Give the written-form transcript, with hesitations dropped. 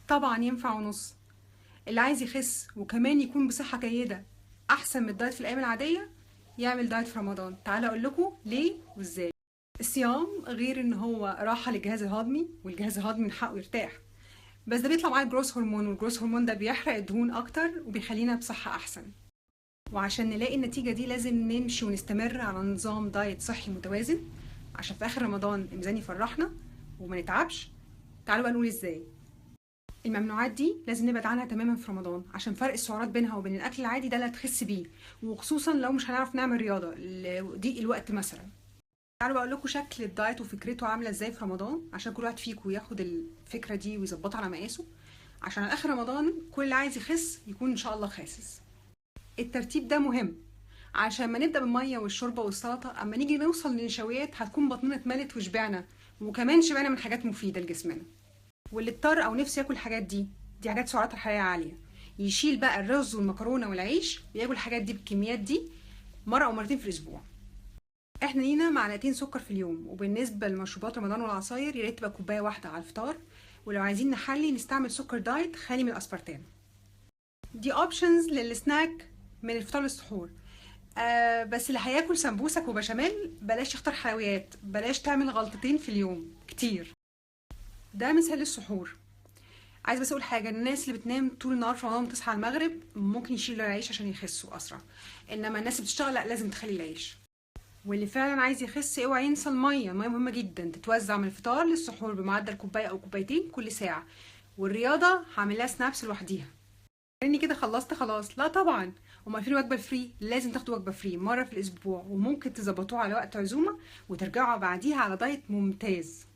طبعا ينفع ونص. اللي عايز يخس وكمان يكون بصحة جيدة احسن من الدايت في الايام العادية يعمل دايت في رمضان. تعالى اقول لكم ليه وازاي. الصيام غير ان هو راحة للجهاز الهضمي، والجهاز الهضمي من حقه يرتاح، بس ده بيطلع معاه الجروث هرمون، والجروث هرمون ده بيحرق الدهون اكتر وبيخلينا بصحة احسن. وعشان نلاقي النتيجة دي لازم نمشي ونستمر على نظام دايت صحي متوازن عشان في اخر رمضان الميزان يفرحنا وما نتعبش. تعالوا بقى نقول ازاي. الممنوعات دي لازم نبعد عنها تماما في رمضان عشان فرق السعرات بينها وبين الاكل العادي ده اللي هتخس بيه، وخصوصا لو مش هنعرف نعمل رياضه ضيق الوقت مثلا. تعالوا بقول لكم شكل الدايت وفكرته عامله ازاي في رمضان عشان كل واحد فيكم ياخد الفكره دي ويظبطها على مقاسه، عشان على اخر رمضان كل اللي عايز يخس يكون ان شاء الله خاسس. الترتيب ده مهم عشان ما نبدا بالميه والشوربه والسلطه، اما نيجي نوصل للنشويات هتكون بطننا اتملت وشبعنا، وكمان شبعنا من حاجات مفيده لجسمنا. واللي اضطر او نفسه ياكل الحاجات دي حاجات سعراتها الحراريه عاليه، يشيل بقى الرز والمكرونه والعيش وياكل الحاجات دي بالكميات دي مره او مرتين في الاسبوع. احنا لينا معلقتين سكر في اليوم، وبالنسبه لمشروبات رمضان والعصاير يا ريت تبقى كوبايه واحده على الفطار، ولو عايزين نحلي نستعمل سكر دايت خالي من الاسبرتام. دي اوبشنز للسناك من الفطار للسحور. بس اللي هياكل سمبوسك وبشاميل بلاش يختار حلويات، بلاش تعمل غلطتين في اليوم كتير. ده مثال للسحور. عايز بس اقول حاجه، الناس اللي بتنام طول النهار في رمضان بتصحى على المغرب ممكن يشيلوا العيش عشان يخسوا اسرع، انما الناس اللي بتشتغل لا، لازم تخلي العيش. واللي فعلا عايز يخس اوعى ينسى الميه. الميه مهمه جدا، تتوزع من الفطار للسحور بمعدل كوبايه او كوبايتين كل ساعه. والرياضه هعملها سنابس لوحديها. اني كده خلصت خلاص؟ لا طبعا. وما في وجبه فري، لازم تاخدوا وجبه فري مره في الاسبوع، وممكن تظبطوها على وقت عزومه وترجعوا بعديها على دايت ممتاز.